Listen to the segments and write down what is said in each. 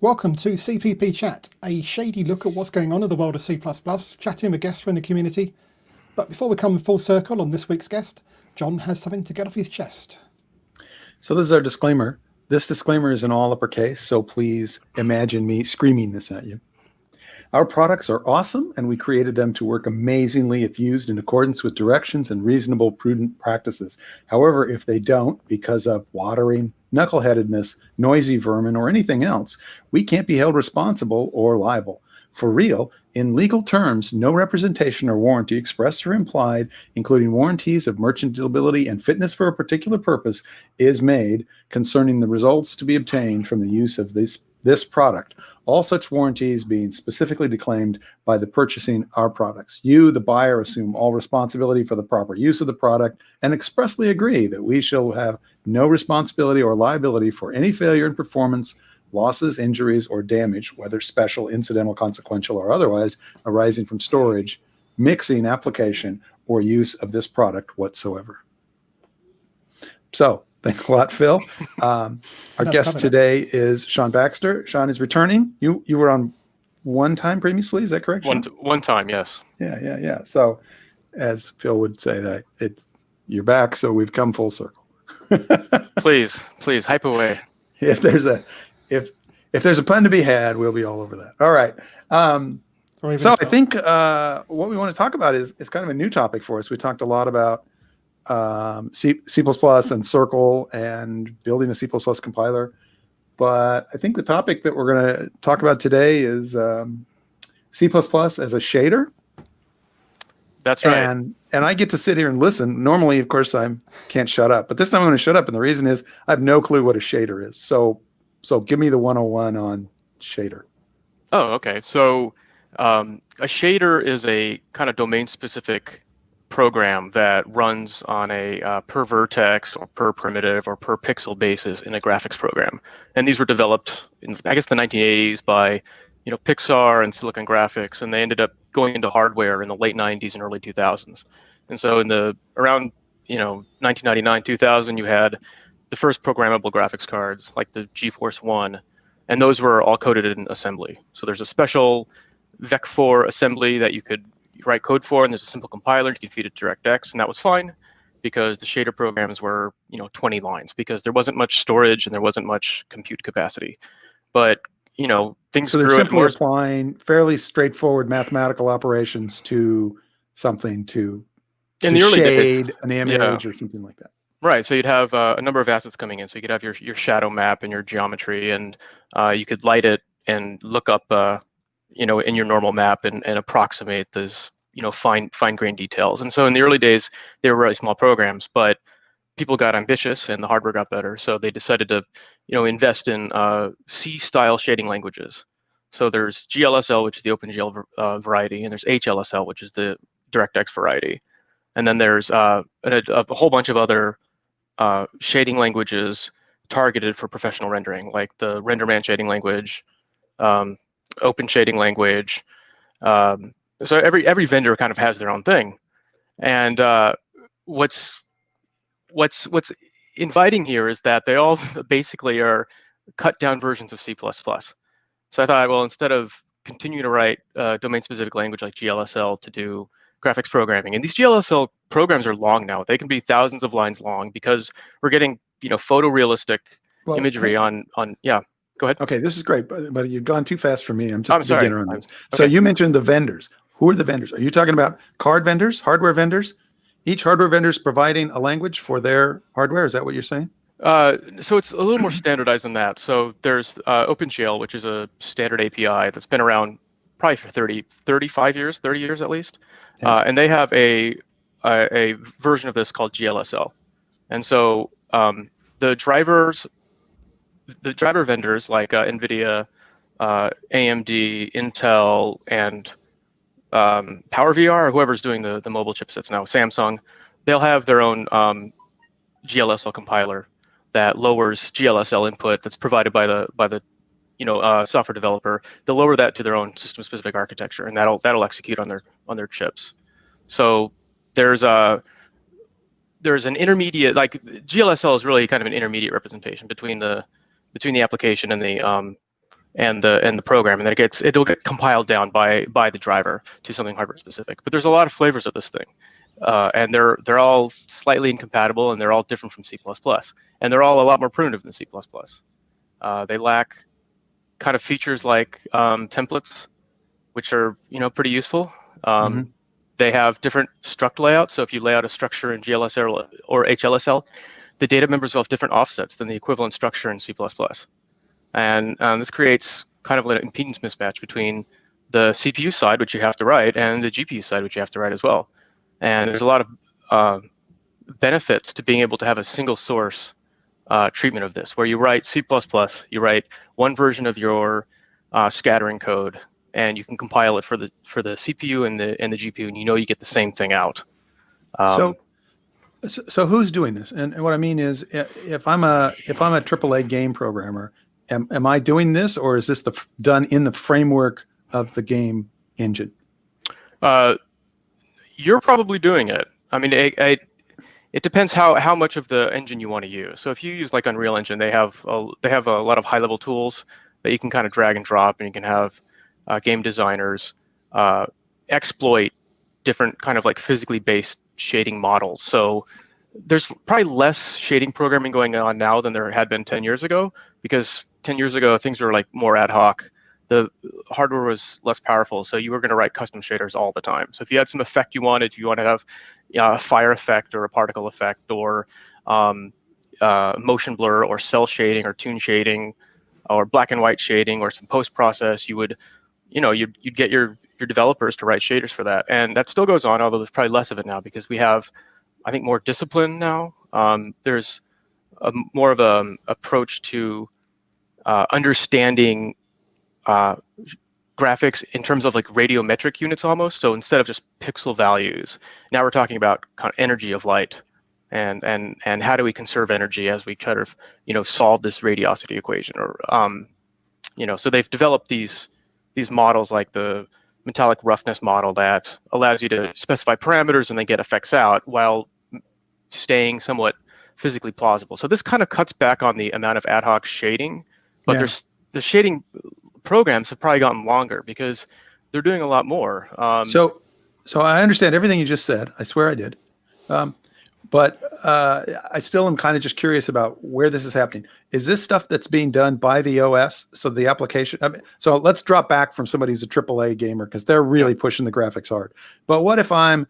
Welcome to Cpp.chat, a shady look at what's going on in the world of C++, chatting with guests from the community. But before we come full circle on this week's guest, John has something to get off his chest. So this is our disclaimer. This disclaimer is in all uppercase, so please imagine me screaming this at you. Our products are awesome, and we created them to work amazingly if used in accordance with directions and reasonable, prudent practices. However, if they don't, because of watering, knuckleheadedness, noisy vermin, or anything else, we can't be held responsible or liable. For real, in legal terms, no representation or warranty expressed or implied, including warranties of merchantability and fitness for a particular purpose, is made concerning the results to be obtained from the use of this product. All such warranties being specifically declaimed by the purchasing our products. You, the buyer, assume all responsibility for the proper use of the product and expressly agree that we shall have no responsibility or liability for any failure in performance, losses, injuries, or damage, whether special, incidental, consequential, or otherwise, arising from storage, mixing, application, or use of this product whatsoever. So, thanks a lot, Phil. Our guest today is Sean Baxter. Sean is returning. You were on one time previously, is that correct, Sean? One time, yes. Yeah. So, as Phil would say, that you're back, so we've come full circle. Please, hype away. If there's a pun to be had, we'll be all over that. All right. So I think what we want to talk about is kind of a new topic for us. We talked a lot about C++ and Circle and building a C++ compiler. But I think the topic that we're going to talk about today is C++ as a shader. That's right. And I get to sit here and listen. Normally, of course, I can't shut up. But this time I'm going to shut up. And the reason is I have no clue what a shader is. So give me the 101 on shader. Oh, okay. So a shader is a kind of domain-specific program that runs on a per vertex or per primitive or per pixel basis in a graphics program. And these were developed in, I guess, the 1980s by Pixar and Silicon Graphics, and they ended up going into hardware in the late 90s and early 2000s. And so around 1999, 2000, you had the first programmable graphics cards like the GeForce One, and those were all coded in assembly. So there's a special VEC4 assembly that you could write code for, and there's a simple compiler. You can feed it DirectX, and that was fine because the shader programs were 20 lines because there wasn't much storage and there wasn't much compute capacity. But things. So they're simply applying fairly straightforward mathematical operations to something to shade an image or something like that. Right. So you'd have a number of assets coming in. So you could have your shadow map and your geometry, and you could light it and look up, in your normal map and approximate those, fine-grained details. And so in the early days, they were really small programs, but people got ambitious and the hardware got better. So they decided to, invest in C-style shading languages. So there's GLSL, which is the OpenGL variety, and there's HLSL, which is the DirectX variety. And then there's a whole bunch of other shading languages targeted for professional rendering, like the RenderMan shading language, Open shading language. So every vendor kind of has their own thing. And what's inviting here is that they all basically are cut down versions of C++. So I thought, well, instead of continuing to write domain-specific language like GLSL to do graphics programming, and these GLSL programs are long now. They can be thousands of lines long because we're getting photorealistic imagery on. Yeah, go ahead. Okay, this is great, but you've gone too fast for me. I'm just a beginner on this. So you mentioned the vendors. Who are the vendors? Are you talking about card vendors, hardware vendors? Each hardware vendor is providing a language for their hardware. Is that what you're saying? So it's a little more standardized than that. So there's OpenGL, which is a standard API that's been around probably for 30 years at least. Yeah. And they have a version of this called GLSL. And so the driver vendors like NVIDIA, AMD, Intel, and PowerVR, or whoever's doing the mobile chipsets now, Samsung, they'll have their own GLSL compiler that lowers GLSL input that's provided by the software developer. They'll lower that to their own system-specific architecture, and that'll execute on their chips. So there's an intermediate, like GLSL is really kind of an intermediate representation between the application and and the program, and then it'll get compiled down by the driver to something hardware specific. But there's a lot of flavors of this thing, and they're all slightly incompatible, and they're all different from C++, and they're all a lot more primitive than C++. They lack kind of features like templates, which are pretty useful. They have different struct layouts. So if you lay out a structure in GLSL or HLSL, the data members will have different offsets than the equivalent structure in C++. And this creates kind of an impedance mismatch between the CPU side, which you have to write, and the GPU side, which you have to write as well. And there's a lot of benefits to being able to have a single source treatment of this, where you write C++, you write one version of your scattering code, and you can compile it for the CPU and the GPU, and you get the same thing out. So who's doing this? And what I mean is, if I'm a AAA game programmer, am I doing this, or is this done in the framework of the game engine? You're probably doing it. I mean, it depends how much of the engine you want to use. So if you use like Unreal Engine, they have a lot of high-level tools that you can kind of drag and drop, and you can have game designers exploit different kind of like physically based shading models. So there's probably less shading programming going on now than there had been 10 years ago, because 10 years ago things were like more ad hoc. The hardware was less powerful, so you were going to write custom shaders all the time. So if you had some effect you wanted to have a fire effect or a particle effect or motion blur or cell shading or tune shading or black and white shading or some post process, you'd get your developers to write shaders for that. And that still goes on, although there's probably less of it now because we have, I think, more discipline now. There's more of an approach to understanding graphics in terms of like radiometric units almost. So instead of just pixel values, now we're talking about kind of energy of light and how do we conserve energy as we try to solve this radiosity equation, or so they've developed these models like the metallic roughness model that allows you to specify parameters and then get effects out while staying somewhat physically plausible. So this kind of cuts back on the amount of ad hoc shading, but the shading programs have probably gotten longer because they're doing a lot more. So I understand everything you just said. I swear I did. But I still am kind of just curious about where this is happening. Is this stuff that's being done by the OS? So the application, so let's drop back from somebody who's a AAA gamer because they're really pushing the graphics hard. But what if I'm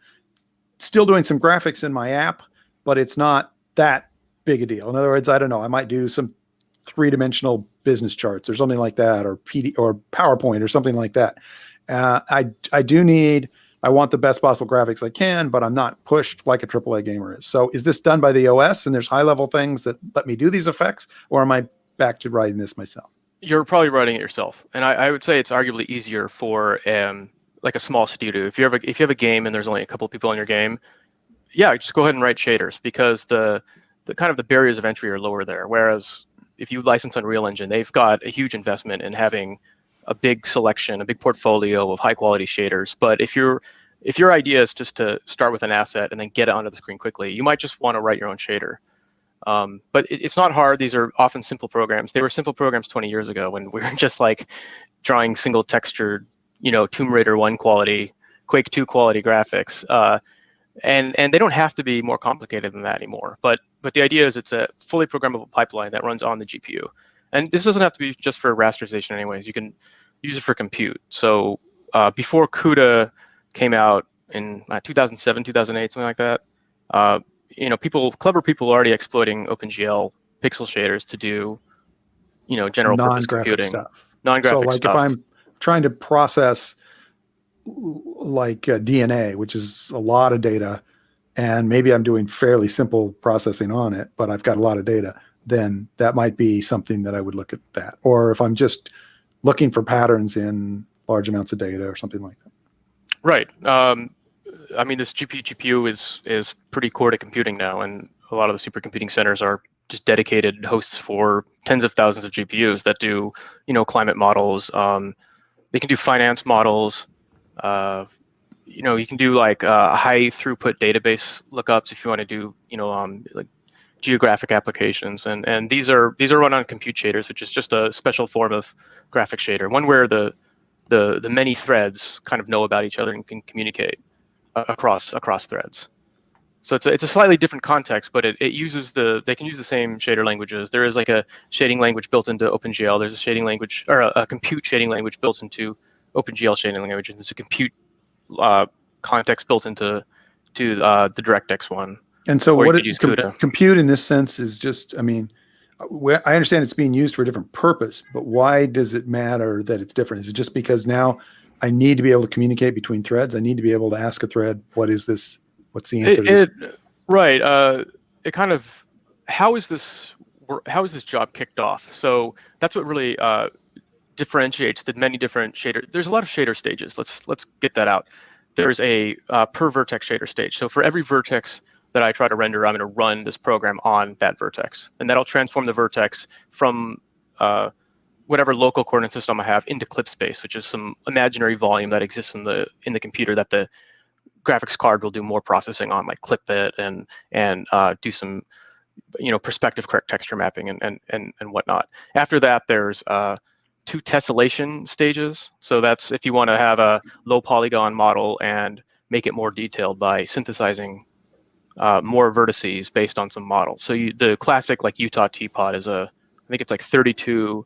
still doing some graphics in my app, but it's not that big a deal? In other words, I don't know, I might do some three-dimensional business charts or something like that, or or PowerPoint or something like that. I want the best possible graphics I can, but I'm not pushed like a AAA gamer is. So is this done by the OS and there's high-level things that let me do these effects, or am I back to writing this myself? You're probably writing it yourself, and I would say it's arguably easier for like a small studio. If you have a game and there's only a couple of people in your game, just go ahead and write shaders, because the kind of the barriers of entry are lower there. Whereas if you license Unreal Engine, they've got a huge investment in having a big selection, a big portfolio of high quality shaders. But if your idea is just to start with an asset and then get it onto the screen quickly, you might just want to write your own shader. But it's not hard. These are often simple programs. They were simple programs 20 years ago when we were just like drawing single textured, Tomb Raider 1 quality, Quake 2 quality graphics. And they don't have to be more complicated than that anymore. But the idea is it's a fully programmable pipeline that runs on the GPU. And this doesn't have to be just for rasterization anyways. You can use it for compute. So before CUDA came out in 2007, 2008, something like that, clever people are already exploiting OpenGL pixel shaders to do, general purpose computing. Stuff. Non-graphic so like stuff. If I'm trying to process like DNA, which is a lot of data, and maybe I'm doing fairly simple processing on it, but I've got a lot of data, then that might be something that I would look at that. Or if I'm just looking for patterns in large amounts of data or something like that. Right. I mean, this GPU is pretty core to computing now, and a lot of the supercomputing centers are just dedicated hosts for tens of thousands of GPUs that do, climate models. They can do finance models. You can do like high throughput database lookups if you want to do, like geographic applications, and these are run on compute shaders, which is just a special form of graphic shader, one where the many threads kind of know about each other and can communicate across threads. So it's a slightly different context, but it uses they can use the same shader languages. There is like a shading language built into OpenGL. There's a shading language, or a compute shading language built into OpenGL shading language, and there's a compute context built into the DirectX one. And so or what you could use CUDA. compute in this sense is just, I mean, I understand it's being used for a different purpose, but why does it matter that it's different? Is it just because now I need to be able to communicate between threads? I need to be able to ask a thread, what is this? What's the answer to this? Right. It kind of, how is this job kicked off? So that's what really differentiates the many different shader. There's a lot of shader stages. Let's get that out. There's a per vertex shader stage. So for every vertex that I try to render, I'm going to run this program on that vertex, and that'll transform the vertex from whatever local coordinate system I have into clip space, which is some imaginary volume that exists in the computer that the graphics card will do more processing on, like clip it and do some perspective correct texture mapping and whatnot. After that, there's 2 tessellation stages. So that's if you want to have a low polygon model and make it more detailed by synthesizing more vertices based on some models. So the classic like Utah teapot is I think it's like 32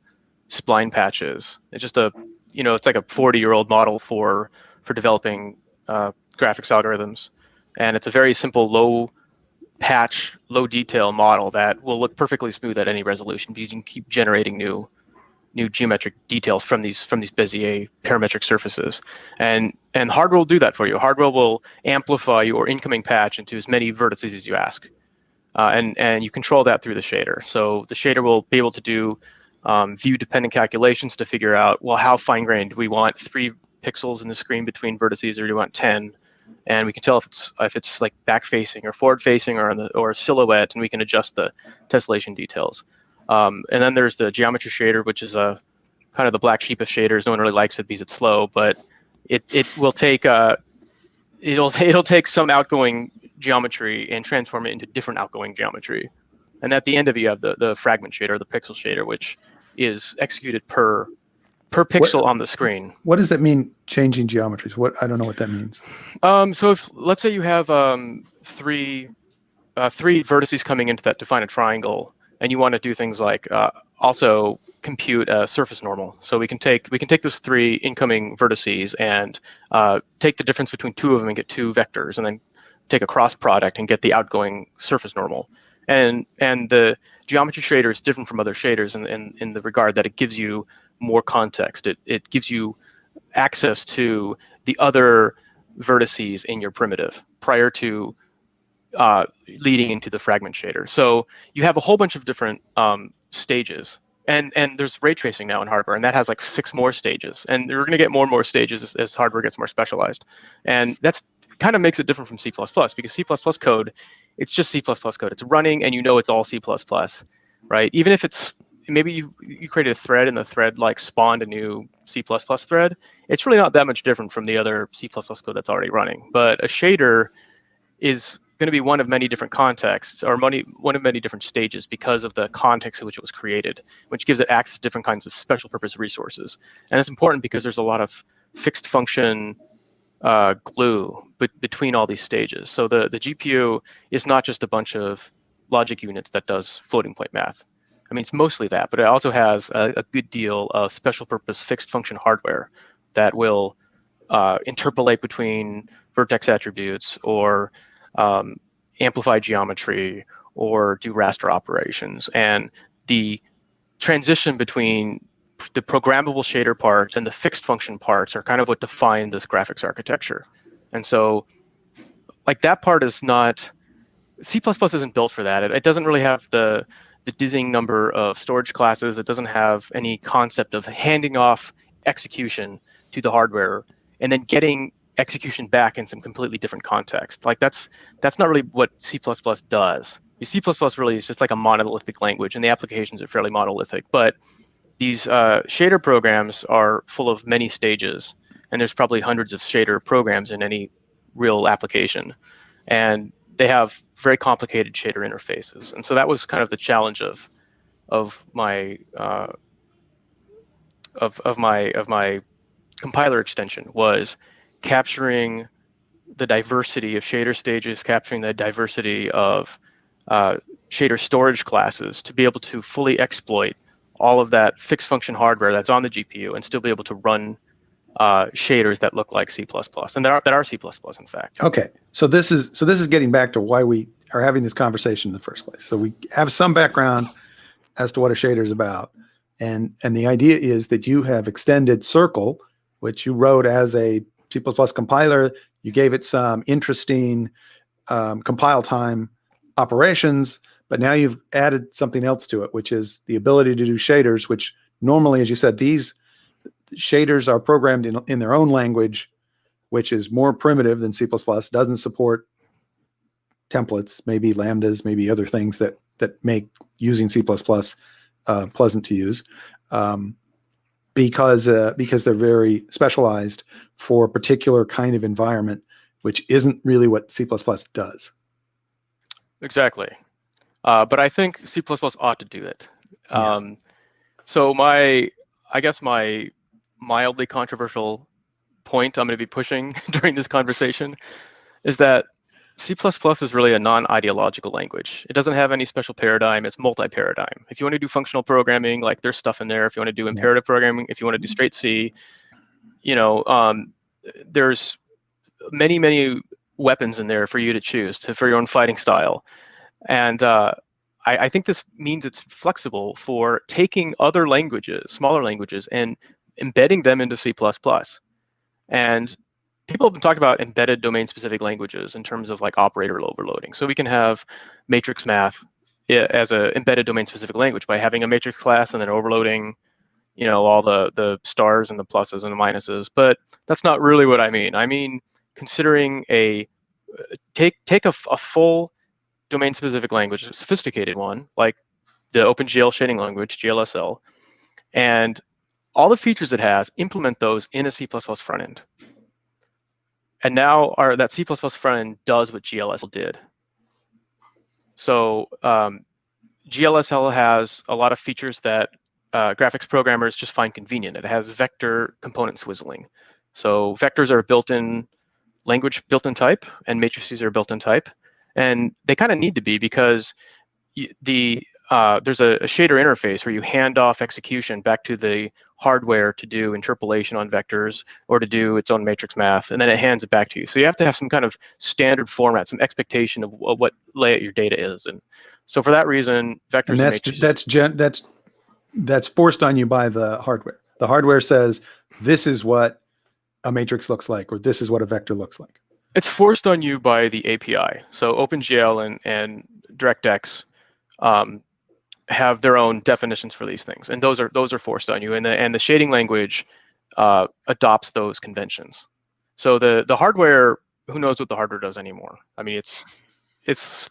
spline patches. It's just it's like a 40-year-old model for developing graphics algorithms, and it's a very simple low patch, low detail model that will look perfectly smooth at any resolution. But you can keep generating new geometric details from these Bezier parametric surfaces, and hardware will do that for you. Hardware will amplify your incoming patch into as many vertices as you ask, and you control that through the shader. So the shader will be able to do view dependent calculations to figure out, well, how fine grained do we want 3 pixels in the screen between vertices, or do we want 10? And we can tell if it's like back facing or forward facing or silhouette, and we can adjust the tessellation details. And then there's the geometry shader, which is a kind of the black sheep of shaders. No one really likes it because it's slow, but it will take it'll take some outgoing geometry and transform it into different outgoing geometry. And at the end of it, you have the fragment shader, the pixel shader, which is executed per pixel on the screen. What does that mean, changing geometries? I don't know what that means. So if let's say you have 3 vertices coming into that define a triangle, and you want to do things like also compute a surface normal. So we can take those 3 incoming vertices and take the difference between 2 of them and get 2 vectors, and then take a cross product and get the outgoing surface normal. And the geometry shader is different from other shaders in the regard that it gives you more context. It gives you access to the other vertices in your primitive prior to leading into the fragment shader. So you have a whole bunch of different stages, and there's ray tracing now in hardware, and that has like 6 more stages, and we're going to get more and more stages as hardware gets more specialized. And that's kind of makes it different from C++, because C++ code, it's just C++ code. It's running, and it's all C++, right? Even if it's maybe you created a thread and the thread like spawned a new C++ thread, it's really not that much different from the other C++ code that's already running. But a shader is going to be one of many different contexts, or one of many different stages, because of the context in which it was created, which gives it access to different kinds of special purpose resources. And it's important because there's a lot of fixed function glue between all these stages. So the GPU is not just a bunch of logic units that does floating point math. I mean, it's mostly that, but it also has a good deal of special purpose fixed function hardware that will interpolate between vertex attributes, or amplify geometry, or do raster operations. And the transition between the programmable shader parts and the fixed function parts are kind of what define this graphics architecture. And so like that part is not, C++ isn't built for that. It doesn't really have the dizzying number of storage classes. It doesn't have any concept of handing off execution to the hardware and then getting execution back in some completely different context. Like that's not really what C++ does. C++ really is just like a monolithic language, and the applications are fairly monolithic. But these shader programs are full of many stages, and there's probably hundreds of shader programs in any real application. And they have very complicated shader interfaces. And so that was kind of the challenge of my my compiler extension, was capturing the diversity of shader stages, capturing the diversity of shader storage classes to be able to fully exploit all of that fixed function hardware that's on the GPU and still be able to run shaders that look like C++, and that are C++, in fact. Okay, so this is getting back to why we are having this conversation in the first place. So we have some background as to what a shader is about, and the idea is that you have extended Circle, which you wrote as a C++ compiler. You gave it some interesting compile time operations, but now you've added something else to it, which is the ability to do shaders, which normally, as you said, these shaders are programmed in their own language, which is more primitive than C++, doesn't support templates, maybe lambdas, maybe other things that make using C++ pleasant to use, because they're very specialized for a particular kind of environment, which isn't really what C++ does. Exactly. But I think C++ ought to do it. Yeah. So I guess my mildly controversial point I'm going to be pushing during this conversation is that C++ is really a non-ideological language. It doesn't have any special paradigm. It's multi-paradigm. If you want to do functional programming, like there's stuff in there. If you want to do imperative programming, if you want to do straight C, there's many weapons in there for you to choose for your own fighting style. And I think this means it's flexible for taking other languages, smaller languages, and embedding them into C++. And people have been talking about embedded domain-specific languages in terms of like operator overloading. So we can have matrix math as an embedded domain-specific language by having a matrix class and then overloading, all the stars and the pluses and the minuses. But that's not really what I mean. I mean considering take a full domain-specific language, a sophisticated one, like the OpenGL shading language, GLSL, and all the features it has, implement those in a C++ front end. And now that C++ front end does what GLSL did. So GLSL has a lot of features that graphics programmers just find convenient. It has vector component swizzling. So vectors are a built-in language, built-in type, and matrices are a built-in type. And they kind of need to be, because there's a shader interface where you hand off execution back to the hardware to do interpolation on vectors or to do its own matrix math, and then it hands it back to you. So you have to have some kind of standard format, some expectation of what layout your data is. And so for that reason, vectors and matrices, that's forced on you by the hardware. The hardware says this is what a matrix looks like, or this is what a vector looks like. It's forced on you by the API. So OpenGL and DirectX have their own definitions for these things, and those are forced on you. And the shading language adopts those conventions. So the hardware, who knows what the hardware does anymore? I mean, it's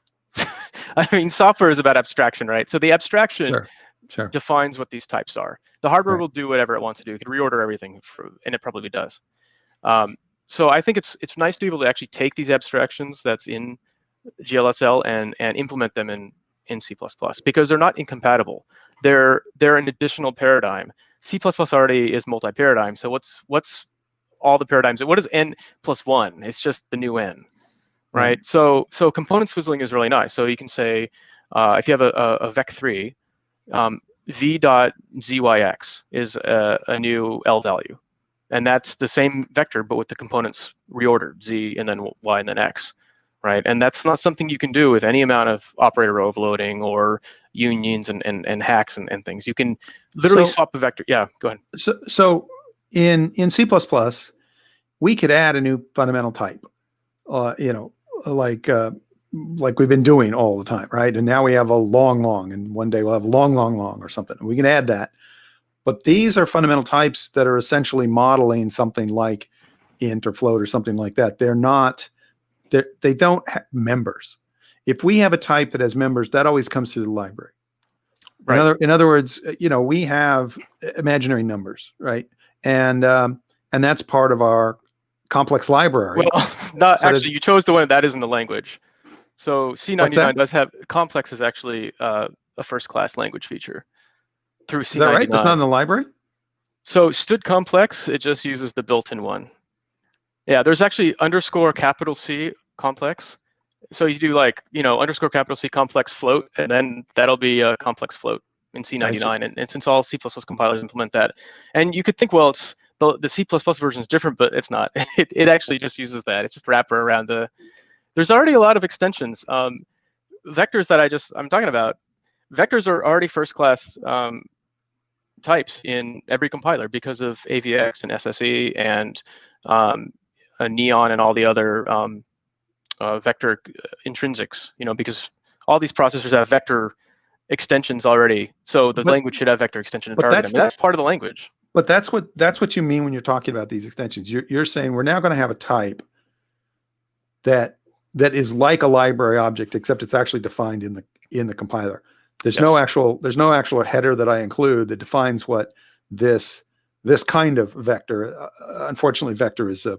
I mean, software is about abstraction, right? So the abstraction sure. defines what these types are. The hardware Right. will do whatever it wants to do. It can reorder everything, and it probably does. So I think it's nice to be able to actually take these abstractions that's in GLSL and implement them in C++, because they're not incompatible. They're an additional paradigm. C++ already is multi-paradigm. So what's all the paradigms? What is n plus 1? It's just the new n, right? So component swizzling is really nice. So you can say if you have a vec3, v.zyx is a new L value. And that's the same vector, but with the components reordered, z and then y and then x, right? And that's not something you can do with any amount of operator overloading or unions and hacks and things. You can literally swap a vector. Yeah, go ahead. So in C++, we could add a new fundamental type, like we've been doing all the time, right? And now we have a long, and one day we'll have long or something. And we can add that. But these are fundamental types that are essentially modeling something like int or float or something like that. They don't have members. If we have a type that has members, that always comes through the library. Right. In other words, we have imaginary numbers, right? And that's part of our complex library. Well, not so actually. You chose the one that is in the language. So What's C99 that? does have complex is actually a first-class language feature through Is that right? That's not in C99. the library? So std complex, it just uses the built-in one. Yeah, there's actually underscore capital C complex. So you do like, underscore capital C complex float, and then that'll be a complex float in C99. And since all C++ compilers implement that, and you could think, well, it's the C++ version is different, but it's not. It actually just uses that. It's just wrapper around the. There's already a lot of extensions. Vectors that I'm talking about, vectors are already first-class types in every compiler because of AVX and SSE and Neon and all the other vector intrinsics, because all these processors have vector extensions already. So the language should have vector extension to but target them. That's part of the language. But that's what you mean when you're talking about these extensions. You're saying we're now going to have a type that is like a library object, except it's actually defined in the compiler. There's no actual header that I include that defines what this kind of vector. Unfortunately, vector is a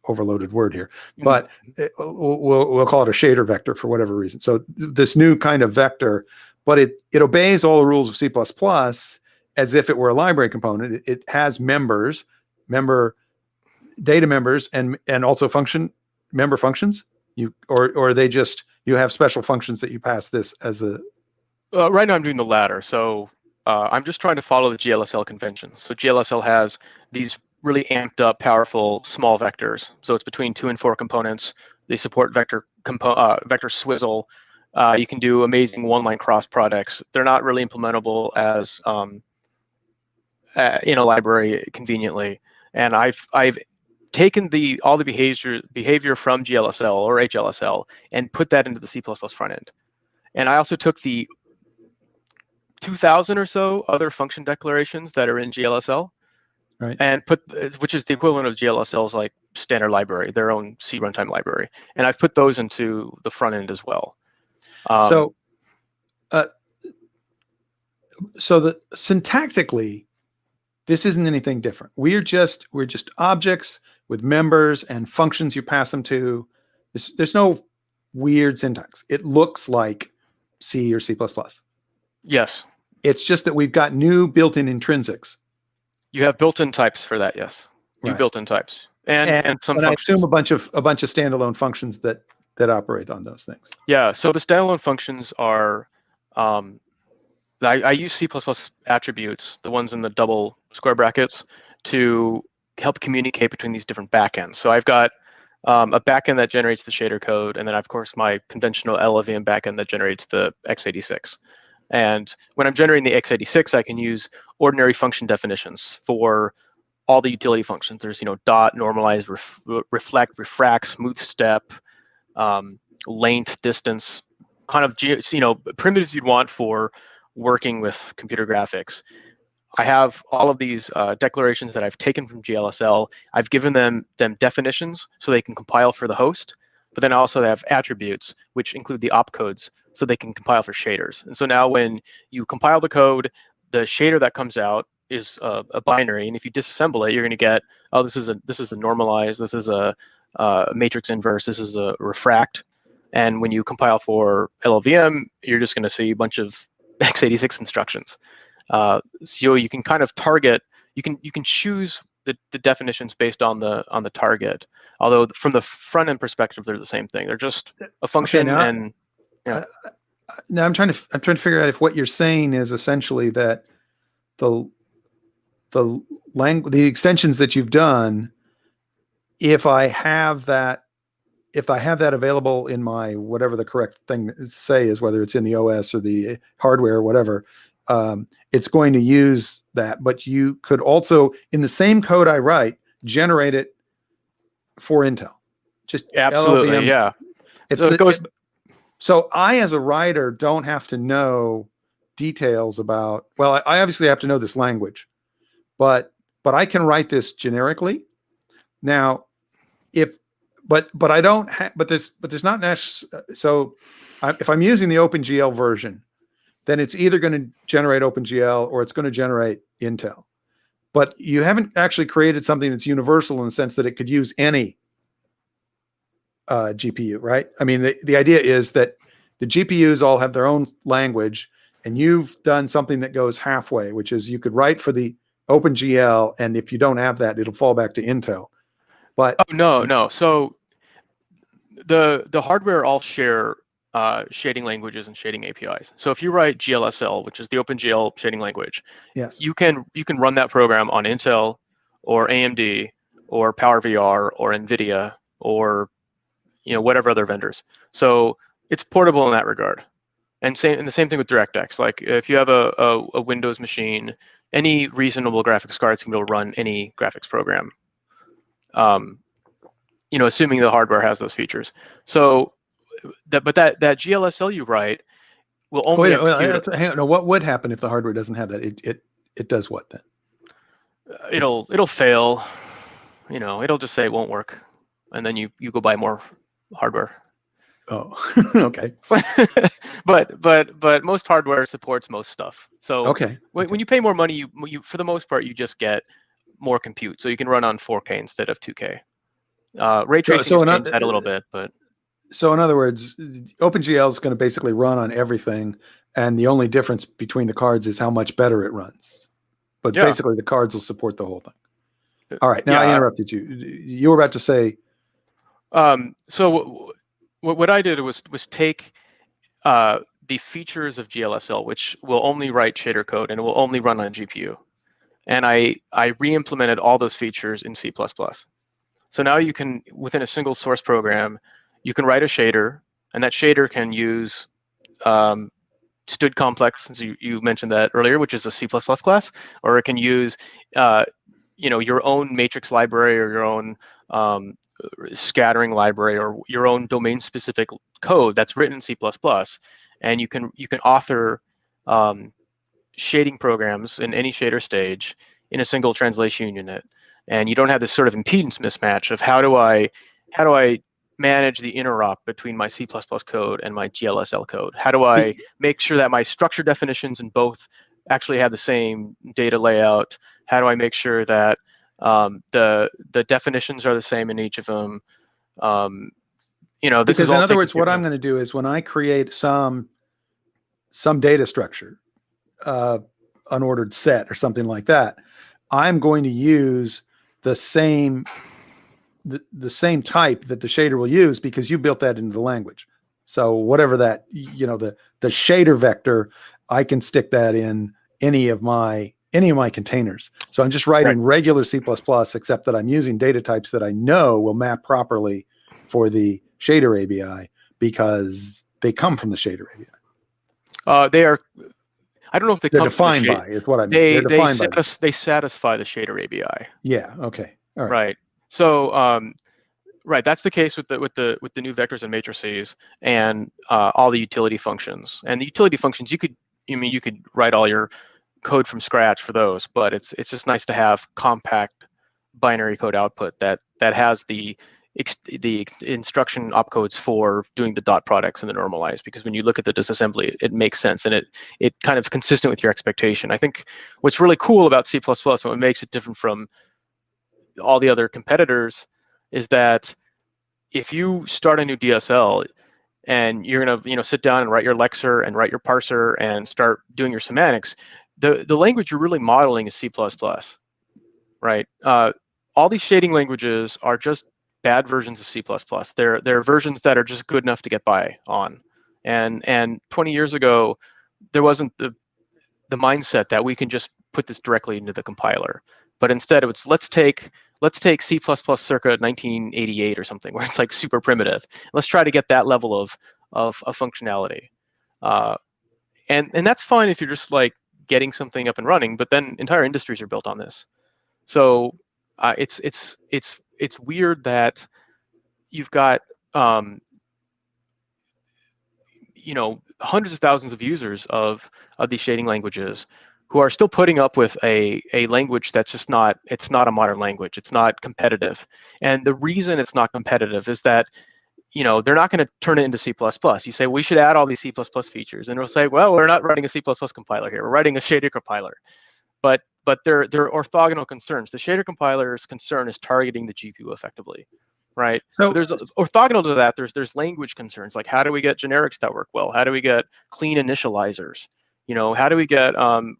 overloaded word here, but we'll call it a shader vector for whatever reason. So this new kind of vector, but it obeys all the rules of C++ as if it were a library component. It has data members, and also member functions. Or are they just, you have special functions that you pass this as a. Right now I'm doing the latter. So I'm just trying to follow the GLSL conventions. So GLSL has these really amped up, powerful small vectors. So it's between 2 and 4 components. They support vector swizzle. You can do amazing one-line cross products. They're not really implementable as in a library conveniently. And I've taken all the behavior from GLSL or HLSL and put that into the C++ front end. And I also took the 2,000 or so other function declarations that are in GLSL, Right. and which is the equivalent of GLSL's like standard library, their own C runtime library, and I've put those into the front end as well. So the syntactically, this isn't anything different. We're just objects with members and functions you pass them to. There's no weird syntax. It looks like C or C++. Yes. It's just that we've got new built-in intrinsics. You have built-in types for that, yes. New built-in types. And some functions. I assume a bunch of standalone functions that operate on those things. Yeah, so the standalone functions are I use C++ attributes, the ones in the double square brackets, to help communicate between these different backends. So I've got a backend that generates the shader code, and then of course my conventional LLVM backend that generates the x86. And when I'm generating the x86, I can use ordinary function definitions for all the utility functions. There's dot, normalize, reflect, refract, smooth step, length, distance, kind of primitives you'd want for working with computer graphics. I have all of these declarations that I've taken from GLSL. I've given them definitions so they can compile for the host, but then I also have attributes, which include the opcodes, so they can compile for shaders. And so now when you compile the code, the shader that comes out is a binary, and if you disassemble it, you're going to get, oh, this is a normalize, this is a matrix inverse, this is a refract. And when you compile for LLVM, you're just going to see a bunch of x86 instructions. So you can kind of target. You can choose the definitions based on the target. Although from the front end perspective, they're the same thing. They're just a function. Okay, now I'm trying to figure out if what you're saying is essentially that the extensions that you've done, if I have that available in my, whatever the correct thing to say is, whether it's in the OS or the hardware or whatever, it's going to use that. But you could also, in the same code I write, generate it for Intel. Just absolutely, LLVM. Yeah. So I, as a writer, don't have to know details about. Well, I obviously have to know this language, but I can write this generically. Now, but I don't have. But there's not necessarily. So, if I'm using the OpenGL version, then it's either going to generate OpenGL or it's going to generate Intel. But you haven't actually created something that's universal in the sense that it could use any GPU, right? I mean, the idea is that the GPUs all have their own language, and you've done something that goes halfway, which is you could write for the OpenGL, and if you don't have that, it'll fall back to Intel. But Oh, no. So the hardware all share shading languages and shading APIs. So if you write GLSL, which is the OpenGL shading language, yes, you can run that program on Intel or AMD or PowerVR or NVIDIA or whatever other vendors. So it's portable in that regard. And the same thing with DirectX. Like if you have a Windows machine, any reasonable graphics cards can be able to run any graphics program. Assuming the hardware has those features. So that GLSL you write will only execute. hang on. No, what would happen if the hardware doesn't have that? It does what then? It'll fail. It'll just say it won't work, and then you go buy more hardware. Oh, okay. but most hardware supports most stuff. So Okay. when you pay more money, you for the most part you just get more compute, so you can run on 4K instead of 2K. Ray tracing has changed that a little bit, but so in other words, OpenGL is going to basically run on everything, and the only difference between the cards is how much better it runs. But yeah. basically, the cards will support the whole thing. All right. Now I interrupted you. You were about to say. So what I did was take the features of GLSL, which will only write shader code and it will only run on GPU, and I re-implemented all those features in C++. So now you can, within a single source program, you can write a shader, and that shader can use std complex, as you mentioned that earlier, which is a C++ class, or it can use your own matrix library or your own scattering library or your own domain-specific code that's written in C++, and you can author shading programs in any shader stage in a single translation unit, and you don't have this sort of impedance mismatch of how do I manage the interop between my C++ code and my GLSL code? How do I make sure that my structure definitions in both actually have the same data layout? How do I make sure that the definitions are the same in each of them? This Because is all in other words, what care I'm going to do is when I create some data structure, unordered set or something like that, I'm going to use the same type that the shader will use because you built that into the language. So whatever that, the shader vector, I can stick that in any of my containers. So I'm just writing regular C++, except that I'm using data types that I know will map properly for the shader ABI because they come from the shader ABI. They are. I don't know if they're defined by is what I mean. They're defined by. They satisfy the shader ABI. Yeah. Okay. All right. Right. So that's the case with the new vectors and matrices and all the utility functions. And the utility functions, you could write all your code from scratch for those, but it's just nice to have compact binary code output that has the instruction opcodes for doing the dot products and the normalize, because when you look at the disassembly, it makes sense and it kind of consistent with your expectation. I think what's really cool about C++ and what makes it different from all the other competitors is that if you start a new DSL and you're gonna sit down and write your lexer and write your parser and start doing your semantics, the language you're really modeling is C++, right? All these shading languages are just bad versions of C++. They're versions that are just good enough to get by on. And 20 years ago, there wasn't the mindset that we can just put this directly into the compiler. But instead, it's let's take C++ circa 1988 or something, where it's like super primitive. Let's try to get that level of functionality, and that's fine if you're just like getting something up and running. But then entire industries are built on this. So it's weird that you've got hundreds of thousands of users of these shading languages who are still putting up with a language that's just not a modern language. It's not competitive. And the reason it's not competitive is that they're not going to turn it into C++. You say, we should add all these C++ features. And it'll say, well, we're not writing a C++ compiler here. We're writing a shader compiler. But they're orthogonal concerns. The shader compiler's concern is targeting the GPU effectively. right? So But there's orthogonal to that. There's language concerns, like how do we get generics that work well? How do we get clean initializers? How do we get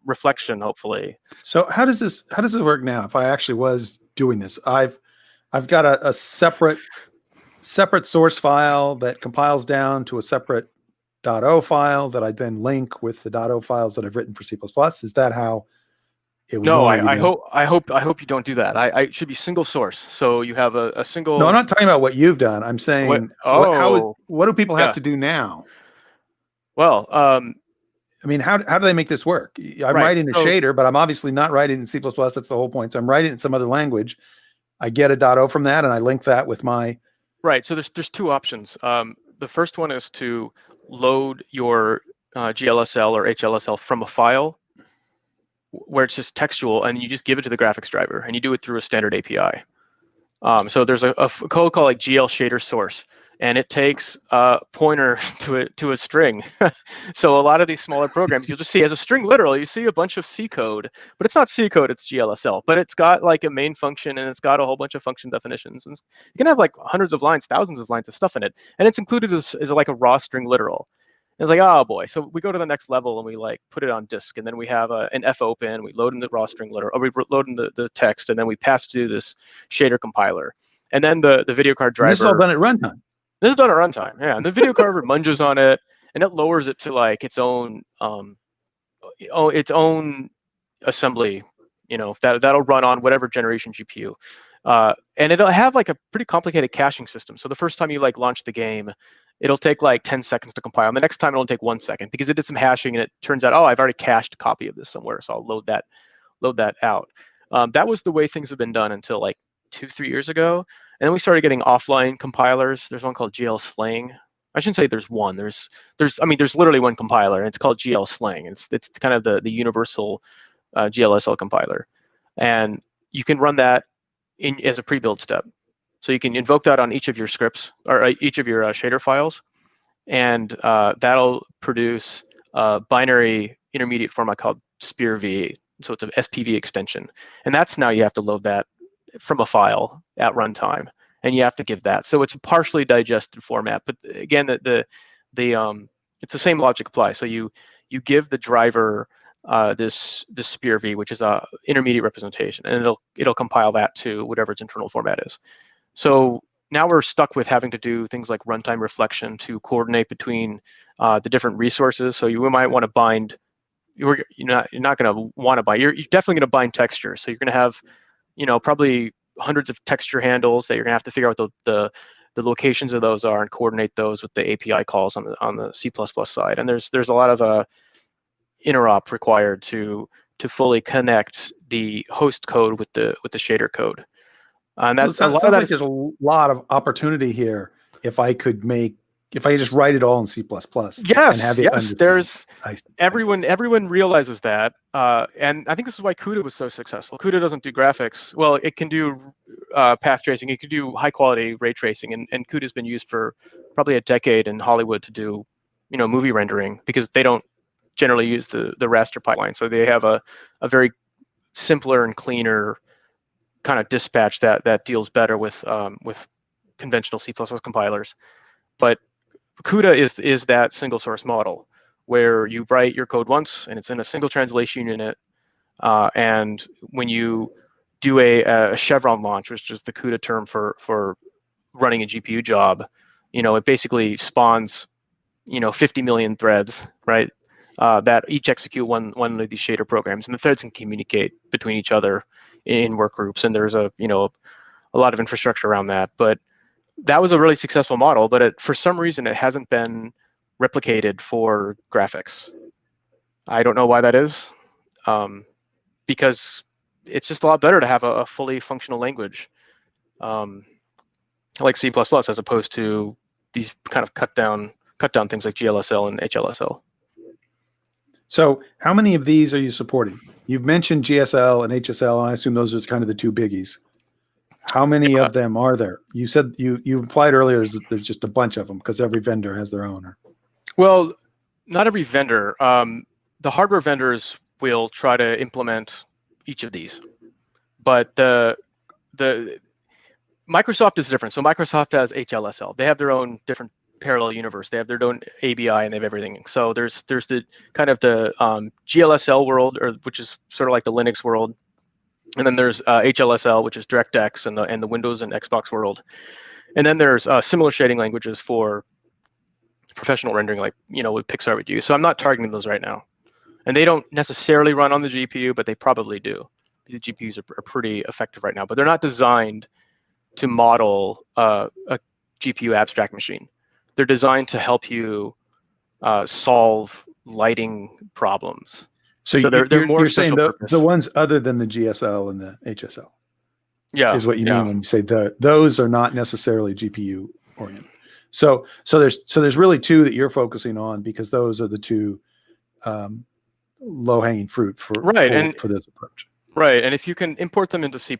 reflection? Hopefully. So how does this work now? If I actually was doing this, I've got a separate source file that compiles down to a separate .o file that I then link with the .o files that I've written for C++. Is that how it would No, normally be I done? hope you don't do that. It should be single source. So you have a No, I'm single. not talking about what you've done. I'm What? saying Oh, what do people have yeah. to do now? Well, I mean, how do they make this work? I'm right. writing a So shader, but I'm obviously not writing in C++. That's the whole point. So I'm writing in some other language. I get a .o from that, and I link that with my. right. So there's two options. The first one is to load your GLSL or HLSL from a file where it's just textual, and you just give it to the graphics driver, and you do it through a standard API. So there's a code called like GL shader source, and it takes a pointer to a string. So a lot of these smaller programs, you'll just see as a string literal, you see a bunch of C code, but it's not C code, it's GLSL. But it's got like a main function, and it's got a whole bunch of function definitions. And you can have like hundreds of lines, thousands of lines of stuff in it, and it's included as like a raw string literal. It's like, oh boy. So we go to the next level and we like put it on disk, and then we have an F open, we load in the raw string literal, or we load in the text, and then we pass to this shader compiler. And then the video card And this is all driver, done at runtime. this is done at runtime, yeah. And the video card munges on it, and it lowers it to like its own assembly, that'll run on whatever generation GPU. And it'll have like a pretty complicated caching system. So the first time you like launch the game, it'll take like 10 seconds to compile. And the next time it'll take 1 second because it did some hashing, and it turns out, oh, I've already cached a copy of this somewhere. So I'll load that out. That was the way things have been done until like 2-3 years ago. And then we started getting offline compilers. There's one called GL Slang. I shouldn't say there's one. There's literally one compiler, and it's called GL Slang. It's kind of the universal GLSL compiler, and you can run that as a pre-build step. So you can invoke that on each of your scripts or each of your shader files, and that'll produce a binary intermediate format called SPIR-V. So it's an SPV extension, and that's now you have to load that from a file at runtime, and you have to give that. So it's a partially digested format, but again, it's the same logic applies. So you give the driver this SPIR-V, which is a intermediate representation, and it'll compile that to whatever its internal format is. So now we're stuck with having to do things like runtime reflection to coordinate between the different resources. So you might want to bind. You're not going to want to bind. You're definitely going to bind texture. So you're going to have probably hundreds of texture handles that you're going to have to figure out what the locations of those are and coordinate those with the API calls on the C++ side. And there's a lot of interop required to fully connect the host code with the shader code. And So that's it a lot sounds of that like is, there's a lot of opportunity here if I just write it all in C++ and have it yes, understand. I everyone realizes that, and I think this is why CUDA was so successful. CUDA doesn't do graphics. Well, it can do path tracing. It can do high quality ray tracing, and CUDA's been used for probably a decade in Hollywood to do, movie rendering, because they don't generally use the raster pipeline. So they have a very simpler and cleaner kind of dispatch that deals better with conventional C++ compilers. But CUDA is that single source model where you write your code once and it's in a single translation unit. And when you do a chevron launch, which is the CUDA term for running a GPU job, it basically spawns 50 million threads, right? That each execute one of these shader programs, and the threads can communicate between each other in work groups. And there's a lot of infrastructure around that. But that was a really successful model, but for some reason it hasn't been replicated for graphics. I don't know why that is, because it's just a lot better to have a fully functional language like C++ as opposed to these kind of cut down things like GLSL and HLSL. So how many of these are you supporting? You've mentioned GSL and HSL, and I assume those are kind of the two biggies. How many of them are there? You said you implied earlier there's just a bunch of them because every vendor has their own. Well, not every vendor. The hardware vendors will try to implement each of these, but the Microsoft is different. So Microsoft has HLSL. They have their own different parallel universe. They have their own ABI and they have everything. So there's the kind of the GLSL world, or which is sort of like the Linux world, and then there's HLSL, which is DirectX and the Windows and Xbox world, and then there's similar shading languages for professional rendering, like what Pixar would use. So I'm not targeting those right now, and they don't necessarily run on the GPU, but they probably do. The GPUs are pretty effective right now, but they're not designed to model a GPU abstract machine. They're designed to help you solve lighting problems. So they're more you're saying special purpose. the ones other than the GSL and the HSL, is what you mean when you say those are not necessarily GPU oriented. So there's really two that you're focusing on, because those are the two low hanging fruit for this approach. Right, and if you can import them into C++,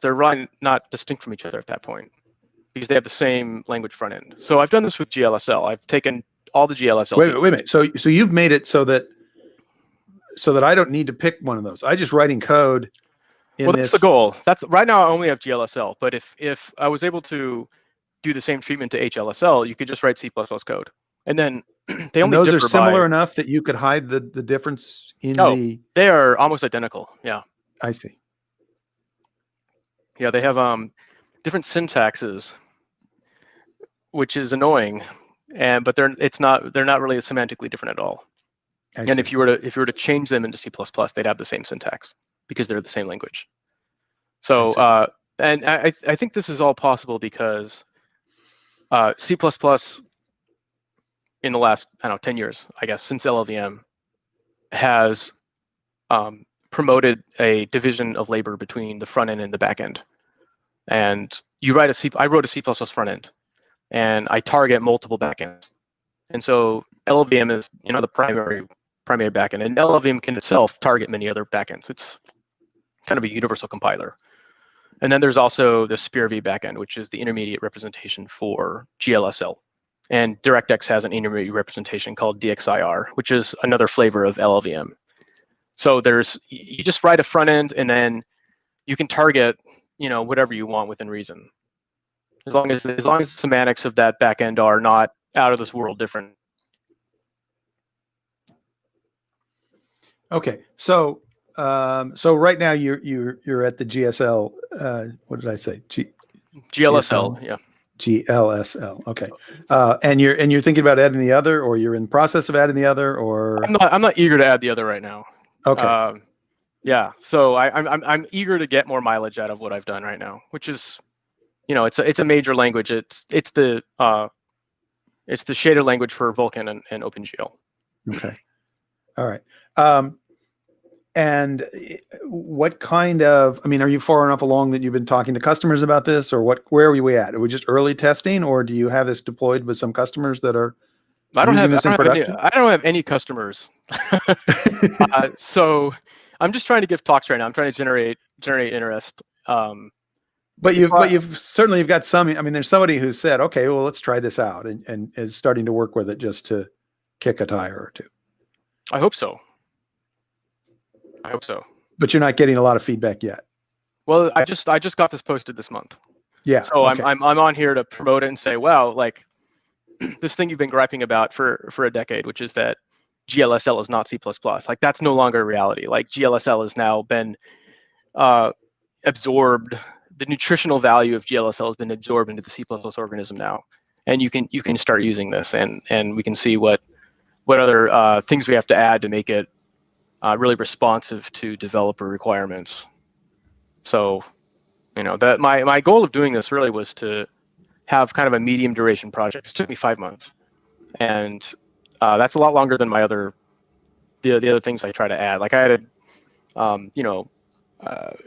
they're really not distinct from each other at that point, because they have the same language front end. So I've done this with GLSL. I've taken all the GLSL. Wait a minute. So you've made it so that I don't need to pick one of those. I just writing code. That's the goal. That's right now. I only have GLSL, but if I was able to do the same treatment to HLSL, you could just write C++ code, and then those are similar enough that you could hide the difference in the. They are almost identical. Yeah. I see. Yeah, they have different syntaxes, which is annoying, but they're not really semantically different at all. And if you were to change them into C++, they'd have the same syntax because they're the same language. So and I think this is all possible because C++ in the last 10 years, I guess, since LLVM, has promoted a division of labor between the front end and the back end. And I wrote a C++ front end, and I target multiple backends. And so LLVM is the primary backend, and LLVM can itself target many other backends. It's kind of a universal compiler. And then there's also the SPIR-V backend, which is the intermediate representation for GLSL. And DirectX has an intermediate representation called DXIR, which is another flavor of LLVM. So you just write a front end, and then you can target whatever you want within reason, as long as the semantics of that backend are not out of this world different. Okay, so right now you're at the GSL. What did I say? GLSL, yeah. GLSL. Okay, and you're thinking about adding the other, or you're in the process of adding the other, or I'm not eager to add the other right now. Okay. Yeah, so I'm eager to get more mileage out of what I've done right now, which is, it's a major language. It's the shader language for Vulkan and OpenGL. Okay. All right. And what kind of? Are you far enough along that you've been talking to customers about this, or where are we at? Are we just early testing, or do you have this deployed with some customers that are using this in production? I don't have any customers. So I'm just trying to give talks right now. I'm trying to generate interest. But you've certainly got some. There's somebody who said, okay, well, let's try this out, and is starting to work with it just to kick a tire or two. I hope so. But you're not getting a lot of feedback yet. Well, I just got this posted this month. Yeah. So okay. I'm on here to promote it and say, wow, like this thing you've been griping about for a decade, which is that GLSL is not C++. Like that's no longer a reality. Like GLSL has now been absorbed. The nutritional value of GLSL has been absorbed into the C++ organism now, and you can start using this, and we can see what other things we have to add to make it really responsive to developer requirements. So, that my goal of doing this really was to have kind of a medium duration project. It took me 5 months, and that's a lot longer than the other things I try to add. Like I added,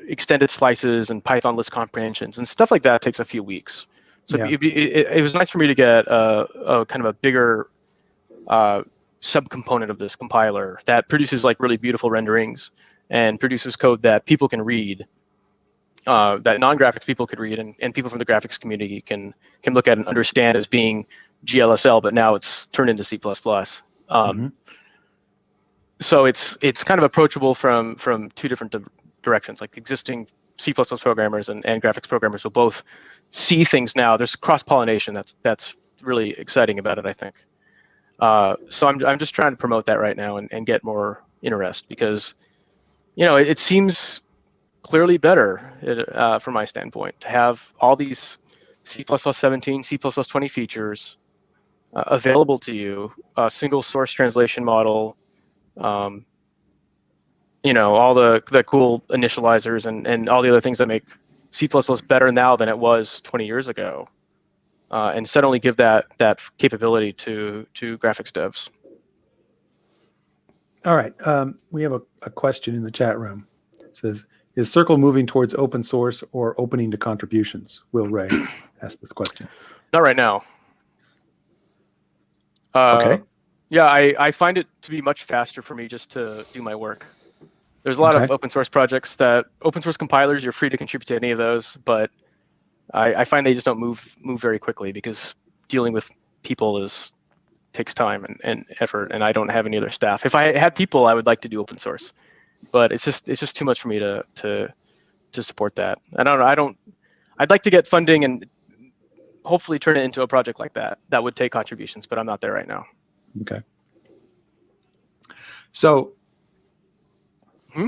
extended slices and Python list comprehensions and stuff like that takes a few weeks. So yeah. It was nice for me to get a kind of a bigger subcomponent of this compiler that produces like really beautiful renderings and produces code that people can read, that non-graphics people could read, and people from the graphics community can look at and understand as being GLSL, but now it's turned into C++. So it's kind of approachable from two different directions. Like existing C++ programmers and graphics programmers will both see things now. There's cross-pollination. That's really exciting about it, I think. So I'm just trying to promote that right now and get more interest, because it seems clearly better from my standpoint to have all these C++17, C++20 features available to you, a single source translation model, all the cool initializers and all the other things that make C++ better now than it was 20 years ago, and suddenly give that capability to graphics devs. All right. We have a question in the chat room. It says, is Circle moving towards open source or opening to contributions? Will Ray asked this question. Not right now. Okay. Yeah, I find it to be much faster for me just to do my work. There's a lot of open source projects open source compilers, you're free to contribute to any of those, but I find they just don't move very quickly, because dealing with people takes time and effort, and I don't have any other staff. If I had people, I would like to do open source, but it's just too much for me to support that. I'd like to get funding and hopefully turn it into a project like that would take contributions, but I'm not there right now. Okay. So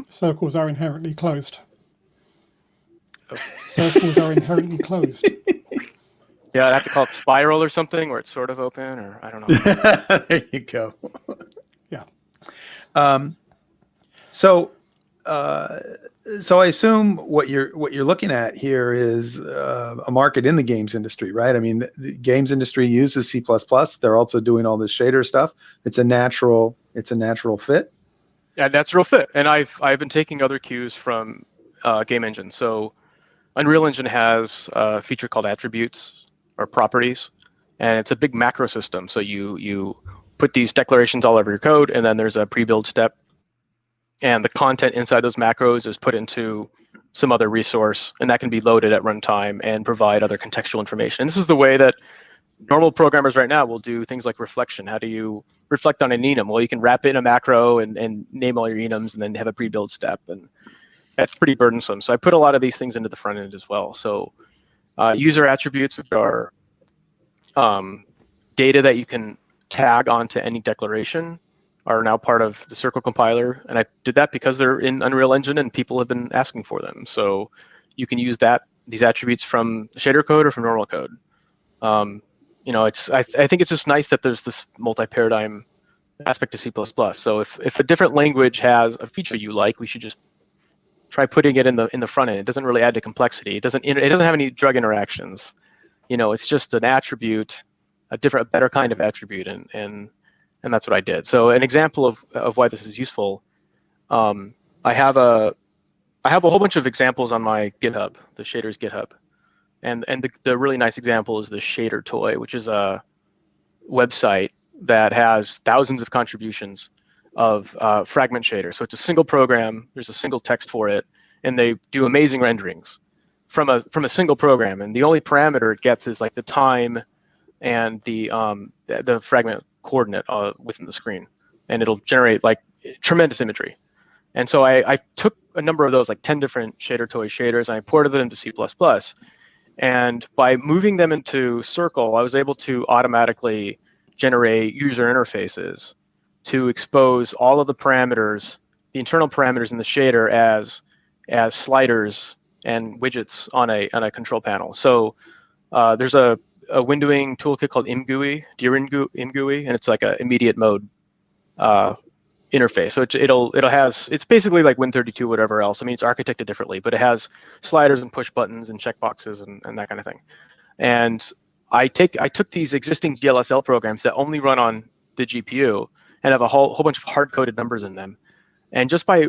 circles are inherently closed. Oh. Circles are inherently closed. Yeah, I'd have to call it spiral or something, where it's sort of open, or I don't know. There you go. Yeah. So I assume what you're looking at here is a market in the games industry, right? I mean, the games industry uses C++. They're also doing all this shader stuff. It's a natural fit. Yeah, natural fit. And I've been taking other cues from game engine. So Unreal Engine has a feature called attributes or properties, and it's a big macro system. So you put these declarations all over your code, and then there's a pre-build step, and the content inside those macros is put into some other resource, and that can be loaded at runtime and provide other contextual information. And this is the way that normal programmers right now will do things like reflection. How do you reflect on an enum? Well, you can wrap in a macro and name all your enums, and then have a pre-build step, and that's pretty burdensome. So I put a lot of these things into the front end as well. So user attributes, which are data that you can tag onto any declaration, are now part of the Circle compiler. And I did that because they're in Unreal Engine and people have been asking for them. So you can use these attributes from shader code or from normal code. I think it's just nice that there's this multi-paradigm aspect to C++. So if a different language has a feature you like, we should just try putting it in the front end. It doesn't really add to complexity. It doesn't have any drug interactions. It's just an attribute, a better kind of attribute, and that's what I did. So an example of why this is useful, I have a whole bunch of examples on my GitHub, the shaders GitHub, and the really nice example is the Shader Toy, which is a website that has thousands of contributions of fragment shader. So it's a single program. There's a single text for it, and they do amazing renderings from a single program. And the only parameter it gets is like the time and the fragment coordinate within the screen, and it'll generate like tremendous imagery. And so I took a number of those, like 10 different Shader Toy shaders, and I ported them into C++. And by moving them into Circle, I was able to automatically generate user interfaces to expose all of the parameters, the internal parameters in the shader as sliders and widgets on a control panel. So there's a windowing toolkit called imGUI, imGUI, and it's like an immediate mode interface. So it's basically like Win32, whatever else. I mean, it's architected differently, but it has sliders and push buttons and checkboxes and that kind of thing. And I took these existing DLSL programs that only run on the GPU and have a whole bunch of hard-coded numbers in them. And just by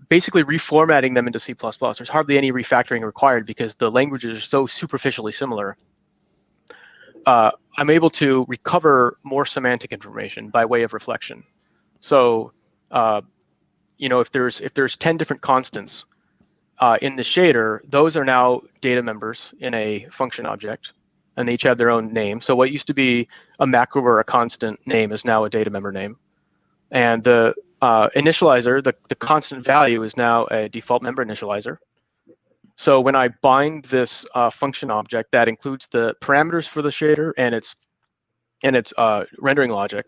basically reformatting them into C++, there's hardly any refactoring required because the languages are so superficially similar. I'm able to recover more semantic information by way of reflection. So, if there's 10 different constants in the shader, those are now data members in a function object, and they each have their own name. So what used to be a macro or a constant name is now a data member name. And the initializer, the constant value, is now a default member initializer. So when I bind this function object that includes the parameters for the shader and its rendering logic,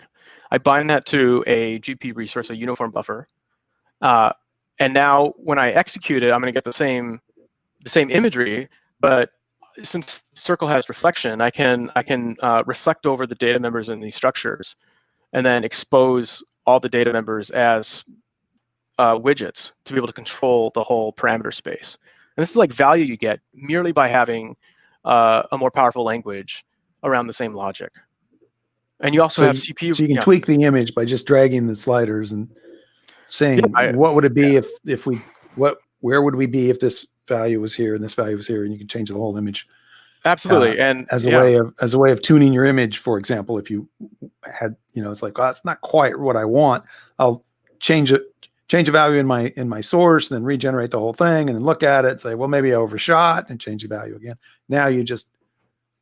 I bind that to a GPU resource, a uniform buffer. And now when I execute it, I'm going to get the same imagery, but since Circle has reflection, I can reflect over the data members in these structures, and then expose all the data members as widgets to be able to control the whole parameter space. And this is like value you get merely by having a more powerful language around the same logic. And you also have CPU. So you can tweak the image by just dragging the sliders and saying, what would it be if we, where would we be if this value was here and this value was here, and you can change the whole image. Absolutely. And as a way of tuning your image, for example, if you had, it's like, it's not quite what I want, I'll change a value in my source, and then regenerate the whole thing, and then look at it, say, well, maybe I overshot, and change the value again. Now you just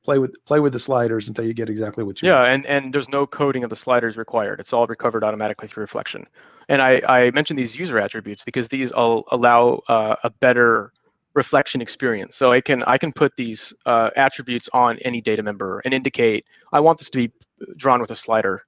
play with the sliders until you get exactly what you want. And there's no coding of the sliders required. It's all recovered automatically through reflection. And I mentioned these user attributes because these allow a better reflection experience. So I can put these attributes on any data member and indicate I want this to be drawn with a slider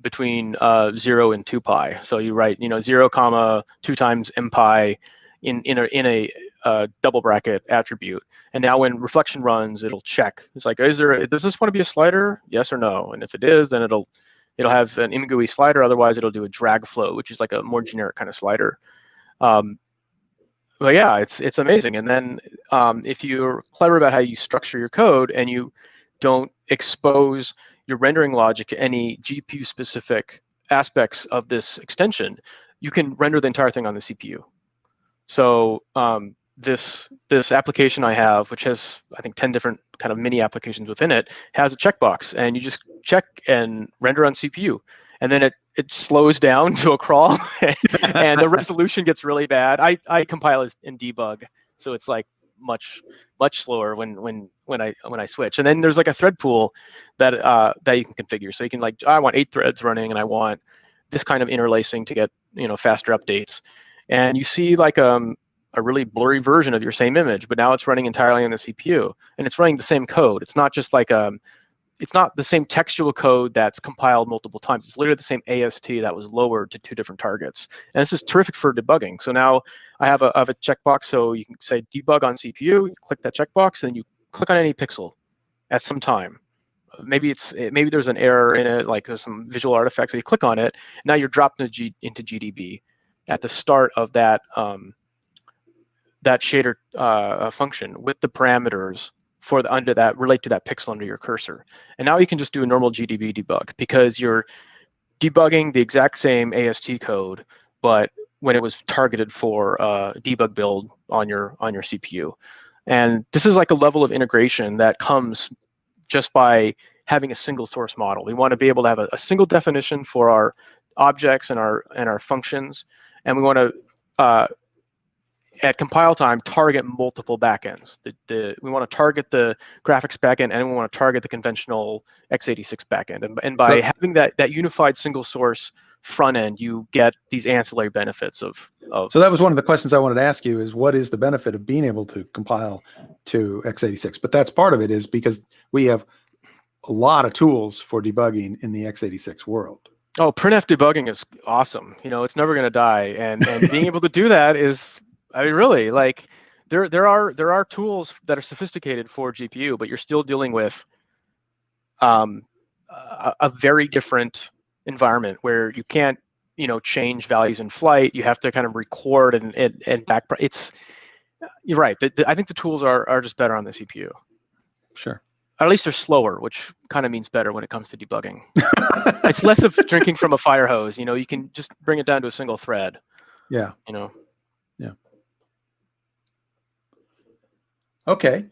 between 0 and 2 pi. So you write 0 comma 2 times m pi in a double bracket attribute. And now when reflection runs, it'll check. It's like, does this want to be a slider? Yes or no? And if it is, then it'll have an IMGUI slider. Otherwise, it'll do a drag flow, which is like a more generic kind of slider. But yeah, it's amazing. And then if you're clever about how you structure your code and you don't expose your rendering logic to any GPU specific aspects of this extension, you can render the entire thing on the CPU. So this application I have, which has I think 10 different kind of mini applications within it, has a checkbox, and you just check and render on CPU, and then it slows down to a crawl, and the resolution gets really bad. I compile it in debug, so it's like much slower when I switch. And then there's like a thread pool that you can configure. So you can I want 8 threads running, and I want this kind of interlacing to get faster updates. And you see like a really blurry version of your same image, but now it's running entirely on the CPU, and it's running the same code. It's not just like it's not the same textual code that's compiled multiple times. It's literally the same AST that was lowered to 2 different targets. And this is terrific for debugging. So now I have a checkbox, so you can say debug on CPU, you click that checkbox, and then you click on any pixel at some time. Maybe there's an error in it, like there's some visual artifacts, so you click on it, now you're dropped into GDB at the start of that that shader function with the parameters for under that relate to that pixel under your cursor. And now you can just do a normal GDB debug because you're debugging the exact same AST code, but when it was targeted for debug build on your CPU. And this is like a level of integration that comes just by having a single source model. We want to be able to have a single definition for our objects and our functions, and we want to at compile time target multiple backends. We want to target the graphics backend, and we want to target the conventional x86 backend. And by having that unified single source front end, you get these ancillary benefits of. So that was one of the questions I wanted to ask you: is what is the benefit of being able to compile to x86? But that's part of it is because we have a lot of tools for debugging in the x86 world. Oh, printf debugging is awesome. It's never going to die, and being able to do that is. I mean, really, like there are tools that are sophisticated for GPU, but you're still dealing with a very different environment where you can't change values in flight. You have to kind of record and back. You're right. I think the tools are just better on the CPU. Sure. Or at least they're slower, which kind of means better when it comes to debugging. It's less of drinking from a fire hose. You can just bring it down to a single thread. Yeah. Yeah. Okay.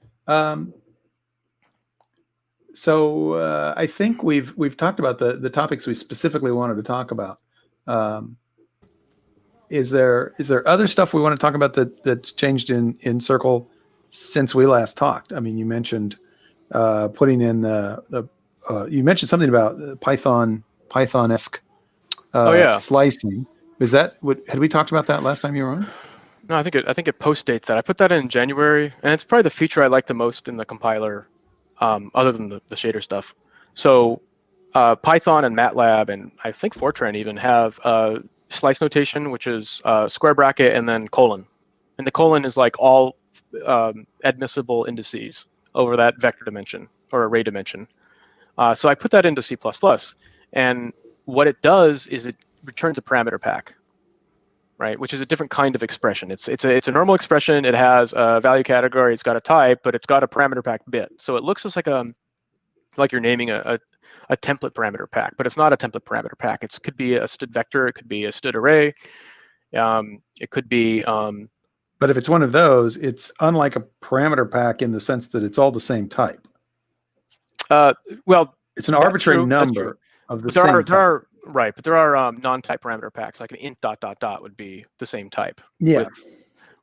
So I think we've talked about the topics we specifically wanted to talk about. Is there other stuff we want to talk about that's changed in Circle since we last talked? I mean, you mentioned putting in you mentioned something about Python-esque slicing. Is that had we talked about that last time you were on? No, I think it post dates that. I put that in January, and it's probably the feature I like the most in the compiler, other than the shader stuff. So Python and MATLAB and I think Fortran even have slice notation, which is square bracket and then colon, and the colon is like all admissible indices over that vector dimension or array dimension. So I put that into C++, and what it does is it returns a parameter pack, right? Which is a different kind of expression. It's a normal expression. It has a value category. It's got a type, but it's got a parameter pack bit. So it looks just like you're naming a template parameter pack, but it's not a template parameter pack. It could be a std vector. It could be a std array. It could be. But if it's one of those, it's unlike a parameter pack in the sense that it's all the same type. Well, it's an arbitrary number of the same type. Right, but there are non-type parameter packs, like an int ... would be the same type. Yeah.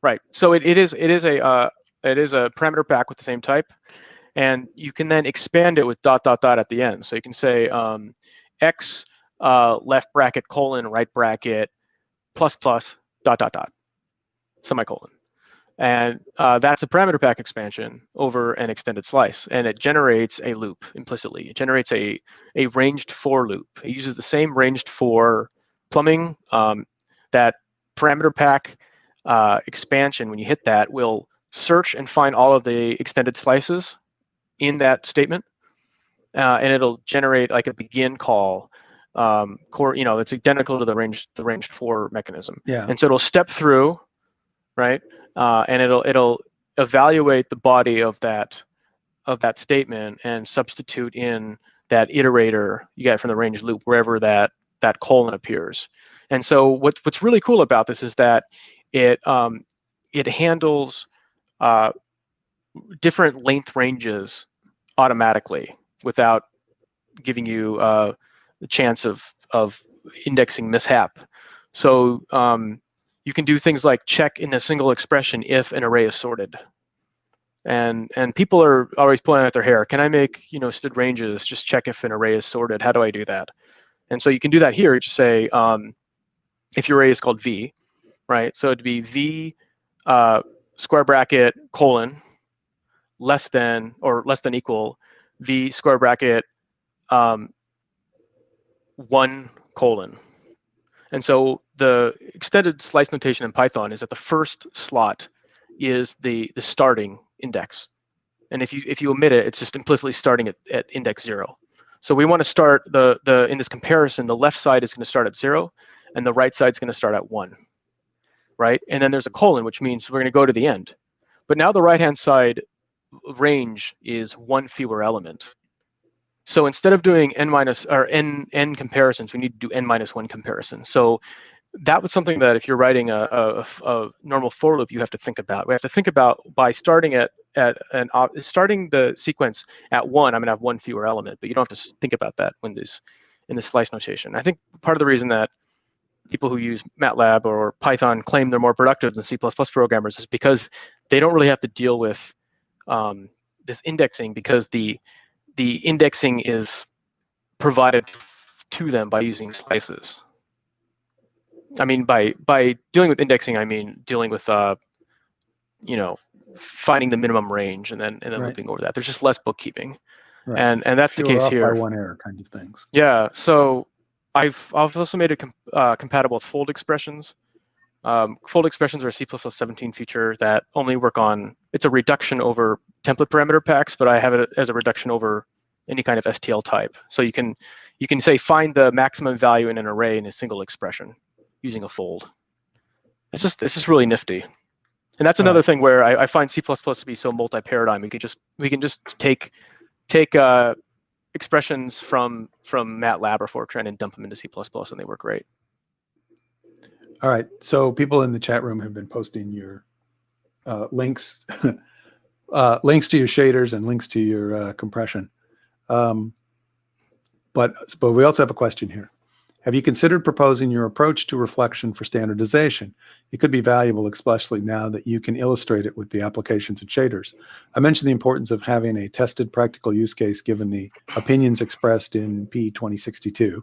Right. So it is a parameter pack with the same type, and you can then expand it with ... at the end. So you can say x left bracket colon right bracket plus plus ... semicolon. And that's a parameter pack expansion over an extended slice, and it generates a loop implicitly. It generates a ranged for loop. It uses the same ranged for plumbing. That parameter pack expansion, when you hit that, will search and find all of the extended slices in that statement, and it'll generate like a begin call. It's identical to the ranged for mechanism. Yeah. And so it'll step through, right? And it'll evaluate the body of that statement and substitute in that iterator you get from the range loop wherever that colon appears. And so what's really cool about this is that it handles different length ranges automatically without giving you the chance of indexing mishap. So you can do things like check in a single expression if an array is sorted. And people are always pulling out their hair. Can I make std ranges? Just check if an array is sorted. How do I do that? And so you can do that here. You just say if your array is called v, right? So it'd be v square bracket colon less than equal v square bracket 1 colon. And so the extended slice notation in Python is that the first slot is the starting index. And if you omit it, it's just implicitly starting at index 0. So we want to start in this comparison, the left side is going to start at 0 and the right side is going to start at 1, right? And then there's a colon, which means we're going to go to the end. But now the right-hand side range is 1 fewer element. So instead of doing n comparisons, we need to do n-1 comparisons. So that was something that if you're writing a normal for loop, you have to think about. We have to think about by starting starting the sequence at 1, I'm going to have 1 fewer element, but you don't have to think about that in the slice notation. I think part of the reason that people who use MATLAB or Python claim they're more productive than C++ programmers is because they don't really have to deal with this indexing, because the indexing is provided to them by using slices. I mean, by dealing with indexing, I mean dealing with finding the minimum range and then right. looping over that. There's just less bookkeeping, right. and that's Fewer the case off here. By one error kind of things. Yeah. So I've also made it compatible with fold expressions. Fold expressions are a C++ 17 feature that only work on. It's a reduction over template parameter packs, but I have it as a reduction over any kind of STL type. So you can say find the maximum value in an array in a single expression using a fold. It's just really nifty. And that's another thing where I find C++ to be so multi-paradigm. We can just take expressions from MATLAB or Fortran and dump them into C++, and they work great. All right. So people in the chat room have been posting your links, links to your shaders and links to your compression. But we also have a question here. Have you considered proposing your approach to reflection for standardization? It could be valuable, especially now that you can illustrate it with the applications and shaders. I mentioned the importance of having a tested practical use case given the opinions expressed in P2062.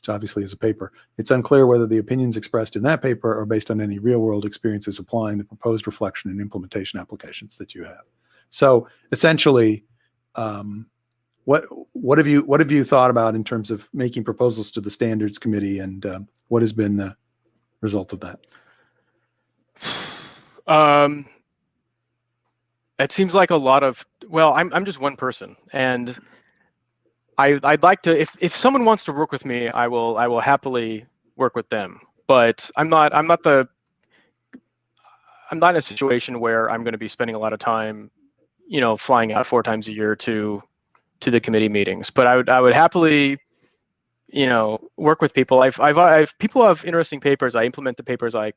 which obviously is a paper. It's unclear whether the opinions expressed in that paper are based on any real-world experiences applying the proposed reflection and implementation applications that you have. So essentially, what have you thought about in terms of making proposals to the standards committee, and what has been the result of that? It seems like a lot of, well, I'm just one person, and I'd like to, if someone wants to work with me, I will happily work with them. But I'm not in a situation where I'm going to be spending a lot of time, flying out 4 times a year to the committee meetings. But I would happily, work with people. I've people have interesting papers. I implement the papers. I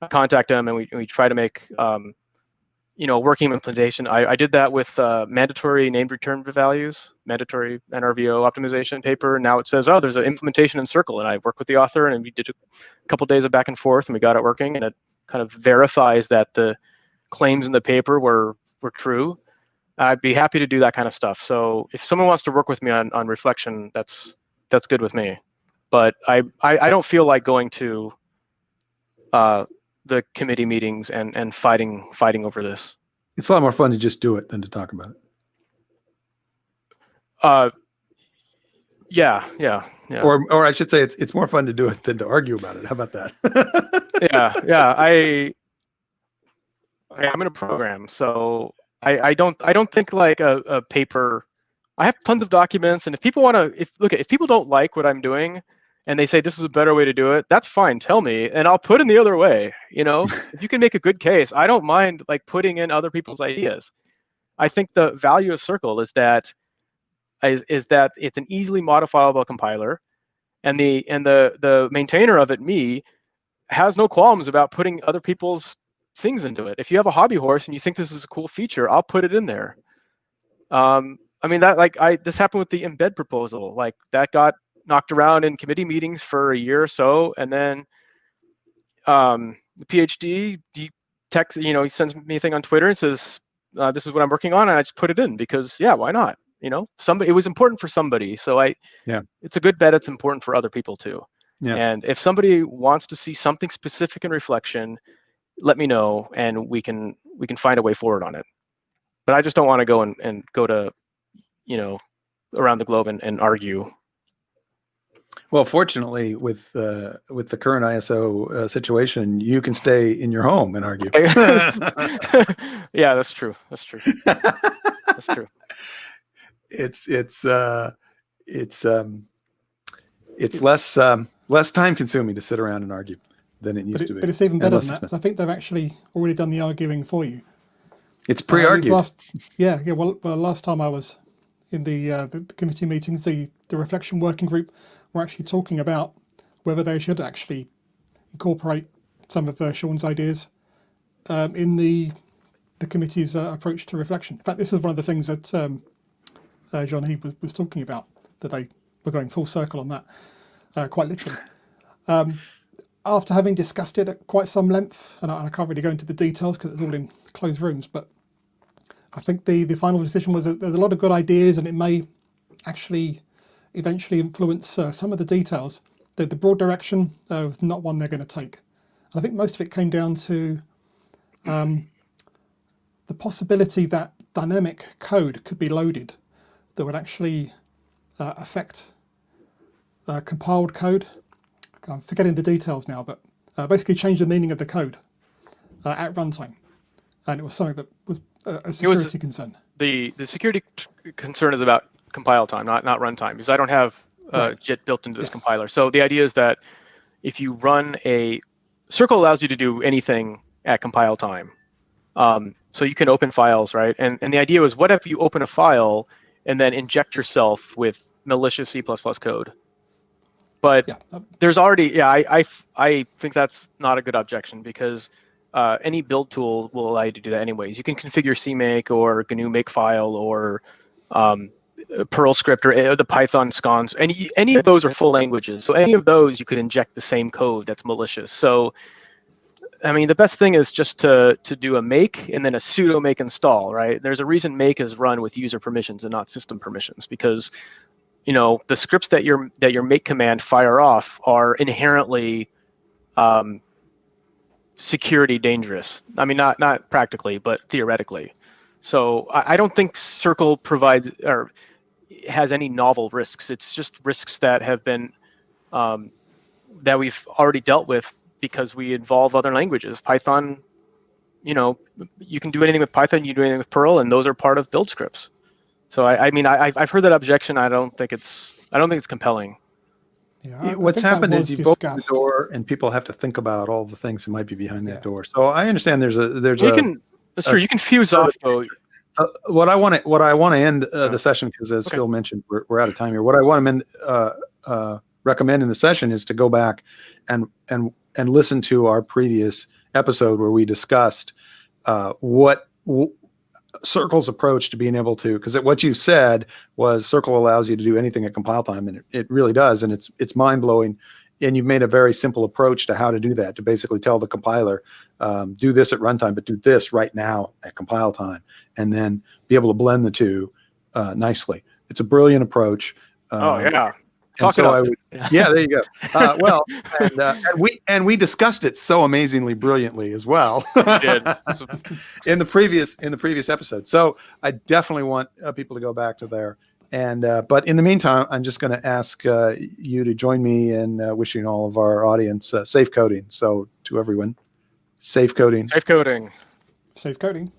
contact them, and we try to make working implementation. I did that with mandatory named return values, mandatory NRVO optimization paper. Now it says, oh, there's an implementation in Circle, and I worked with the author, and we did a couple days of back and forth, and we got it working, and it kind of verifies that the claims in the paper were true. I'd be happy to do that kind of stuff. So if someone wants to work with me on reflection, that's good with me. But I don't feel like going to the committee meetings and fighting over this. It's a lot more fun to just do it than to talk about it. Yeah. Or I should say, it's more fun to do it than to argue about it. How about that? Yeah. I'm in a program, so I don't think like a paper. I have tons of documents, and if people want to, if people don't like what I'm doing, and they say this is a better way to do it, that's fine. Tell me, and I'll put in the other way. If you can make a good case, I don't mind like putting in other people's ideas. I think the value of Circle is that it's an easily modifiable compiler, and the maintainer of it, me, has no qualms about putting other people's things into it. If you have a hobby horse and you think this is a cool feature, I'll put it in there. I mean, this happened with the embed proposal. Like that got knocked around in committee meetings for a year or so, and then the PhD text, he sends me a thing on Twitter and says, "This is what I'm working on," and I just put it in because, yeah, why not? It was important for somebody, so it's a good bet. It's important for other people too. Yeah. And if somebody wants to see something specific in reflection, let me know, and we can find a way forward on it. But I just don't want to go and go to, around the globe and argue. Well, fortunately, with the current ISO situation, you can stay in your home and argue. Yeah, that's true. That's true. It's less time consuming to sit around and argue than it used to be. But it's even better than that, because I think they've actually already done the arguing for you. It's pre-argued. Well, last time I was in the committee meetings, the reflection working group were actually talking about whether they should actually incorporate some of Sean's ideas in the committee's approach to reflection. In fact, this is one of the things that John He was talking about, that they were going full circle on that, quite literally. After having discussed it at quite some length, and I can't really go into the details because it's all in closed rooms, but I think the final decision was that there's a lot of good ideas, and it may actually eventually influence some of the details. The broad direction was not one they're going to take. And I think most of it came down to the possibility that dynamic code could be loaded that would actually affect compiled code. I'm forgetting the details now, but basically change the meaning of the code at runtime. And it was something that was a security concern. The security concern is about compile time, not runtime, because I don't have JIT built into this compiler. So the idea is that if you run Circle allows you to do anything at compile time. So you can open files, right? And the idea was, what if you open a file and then inject yourself with malicious C++ code? But there's already, I think that's not a good objection, because any build tool will allow you to do that anyways. You can configure CMake or GNU Makefile or Perl script or the Python scons. Any of those are full languages. So any of those you could inject the same code that's malicious. So I mean, the best thing is just to do a make and then a sudo make install, right? There's a reason make is run with user permissions and not system permissions, because the scripts that your make command fire off are inherently security dangerous. I mean, not practically, but theoretically. So I don't think Circle provides or has any novel risks. It's just risks that have been that we've already dealt with because we involve other languages. Python, you can do anything with Python, you do anything with Perl, and those are part of build scripts. So I mean, I've heard that objection. I don't think it's compelling. Yeah, I What's think that happened was is you've opened the discussed. door, and people have to think about all the things that might be behind Yeah. that door. So I understand there's You can, that's true. You can fuse off though. what I want to end the session, because as Okay. Phil mentioned, we're out of time here. What I want to recommend in the session is to go back and listen to our previous episode where we discussed Circle's approach to being able to, because what you said was Circle allows you to do anything at compile time, and it really does, and it's mind blowing. And you've made a very simple approach to how to do that, to basically tell the compiler, do this at runtime, but do this right now at compile time, and then be able to blend the two nicely. It's a brilliant approach. Oh yeah. And so I would, yeah, there you go. Well, and we discussed it so amazingly brilliantly as well. did. in the previous episode. So I definitely want people to go back to there. And but in the meantime, I'm just going to ask you to join me in wishing all of our audience safe coding. So to everyone, safe coding. Safe coding. Safe coding.